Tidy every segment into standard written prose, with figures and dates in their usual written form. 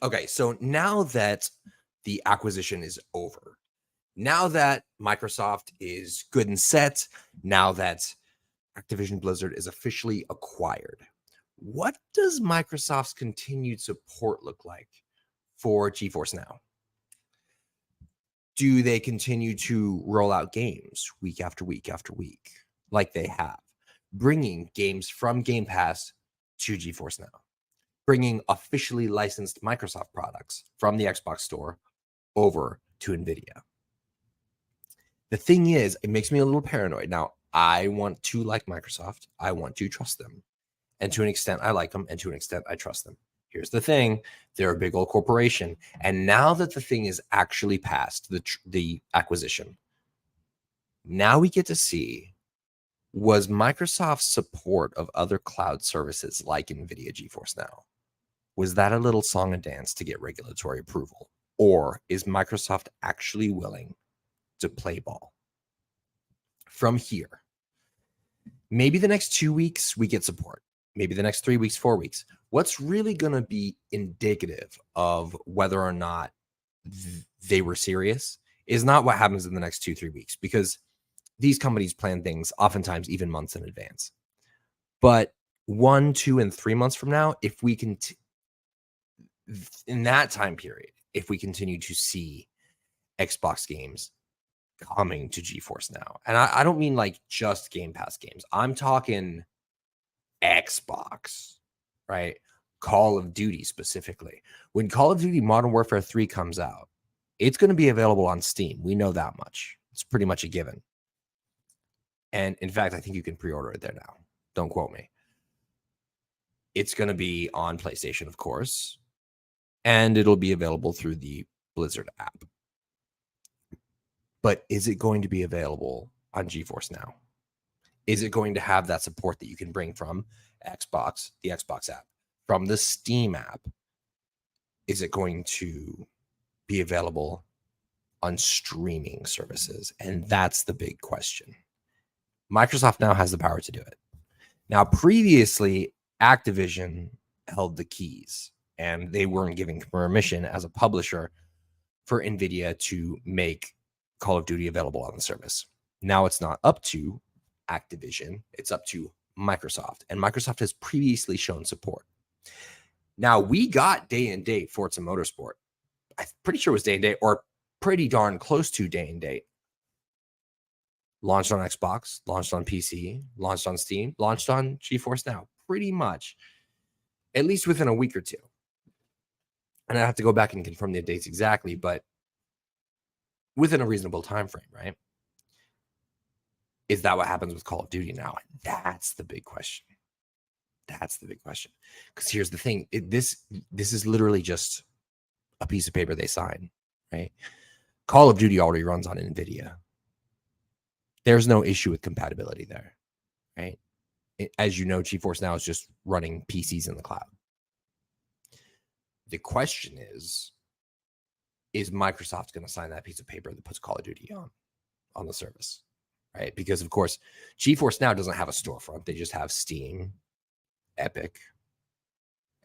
Okay, so now that the acquisition is over, now that Microsoft is good and set, now that Activision Blizzard is officially acquired, what does Microsoft's continued support look like for Geforcenow? Do they continue to roll out games week after week after week, like they have, bringing games from Game Pass to Geforcenow, bringing officially licensed Microsoft products from the Xbox Store over to NVIDIA? The thing is, it makes me a little paranoid. Now, I want to like Microsoft. I want to trust them. And to an extent, I like them. And to an extent, I trust them. Here's the thing. They're a big old corporation. And now that the thing is actually passed, the acquisition, now we get to see, was Microsoft's support of other cloud services like NVIDIA Geforcenow, was that a little song and dance to get regulatory approval? Or is Microsoft actually willing to play ball? From here, maybe the next 2 weeks we get support. Maybe the next 3 weeks, 4 weeks. What's really going to be indicative of whether or not they were serious is not what happens in the next 2-3 weeks, because these companies plan things oftentimes even months in advance. But 1, 2, and 3 months from now, if we can, in that time period, if we continue to see Xbox games coming to Geforcenow, and I don't mean like just Game Pass games, I'm talking Xbox, right? Call of Duty specifically. When Call of Duty Modern Warfare 3 comes out, it's going to be available on Steam. We know that much. It's pretty much a given. And in fact, I think you can pre-order it there now. Don't quote me. It's going to be on PlayStation, of course, and it'll be available through the Blizzard app. But is it going to be available on Geforcenow? Is it going to have that support that you can bring from Xbox, the Xbox app, from the Steam app? Is it going to be available on streaming services? And that's the big question. Microsoft now has the power to do it. Now, previously, Activision held the keys, and they weren't giving permission as a publisher for NVIDIA to make Call of Duty available on the service. Now it's not up to Activision, it's up to Microsoft, and Microsoft has previously shown support. Now, we got day and date Forza Motorsport. I'm pretty sure it was day and date, or pretty darn close to day and date. Launched on Xbox, launched on PC, launched on Steam, launched on Geforcenow, pretty much, at least within a week or two. And I have to go back and confirm the dates exactly, but within a reasonable time frame, right? Is that what happens with Call of Duty now? That's the big question. That's the big question. Because here's the thing. This is literally just a piece of paper they sign, right? Call of Duty already runs on NVIDIA. There's no issue with compatibility there, right? As you know, Geforcenow is just running PCs in the cloud. The question is Microsoft going to sign that piece of paper that puts Call of Duty on the service, right? Because, of course, Geforcenow doesn't have a storefront. They just have Steam, Epic,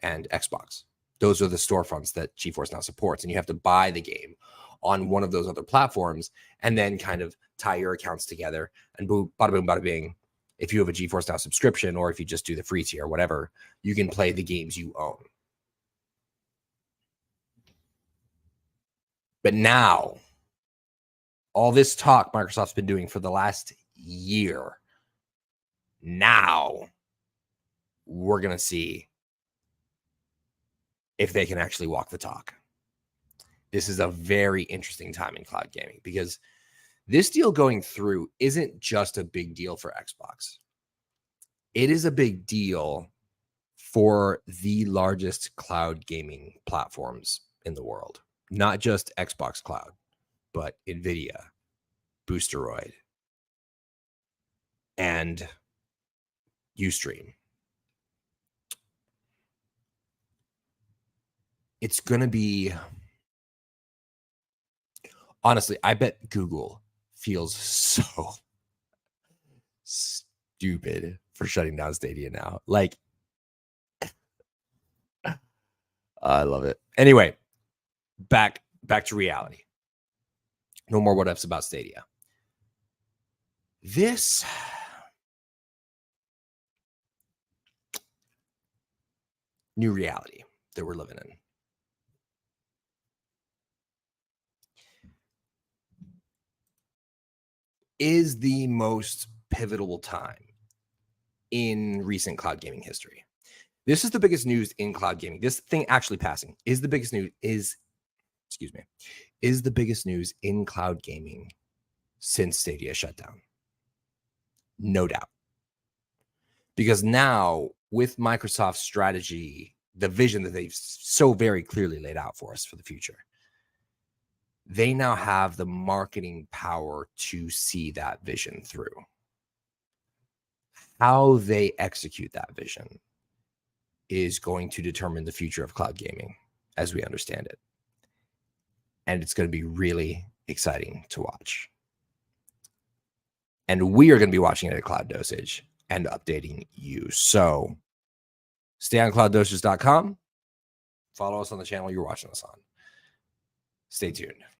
and Xbox. Those are the storefronts that Geforcenow supports, and you have to buy the game on one of those other platforms and then kind of tie your accounts together, and boom, bada boom, bada bing. If you have a Geforcenow subscription, or if you just do the free tier or whatever, you can play the games you own. But now, all this talk Microsoft's been doing for the last year, now we're going to see if they can actually walk the talk. This is a very interesting time in cloud gaming, because this deal going through isn't just a big deal for Xbox. It is a big deal for the largest cloud gaming platforms in the world. Not just Xbox Cloud, but NVIDIA, Boosteroid, and Ustream. It's going to be... Honestly, I bet Google feels so stupid for shutting down Stadia now. Like, I love it. Anyway, back to reality. No more what ifs about Stadia. This new reality that we're living in is the most pivotal time in recent cloud gaming history. This is the biggest news in cloud gaming. This thing actually passing is the biggest news is the biggest news in cloud gaming since Stadia shut down. No doubt. Because now with Microsoft's strategy, the vision that they've so very clearly laid out for us for the future, they now have the marketing power to see that vision through. How they execute that vision is going to determine the future of cloud gaming as we understand it. And it's going to be really exciting to watch. And we are going to be watching it at CloudDosage and updating you. So stay on CloudDosage.com. Follow us on the channel you're watching us on. Stay tuned.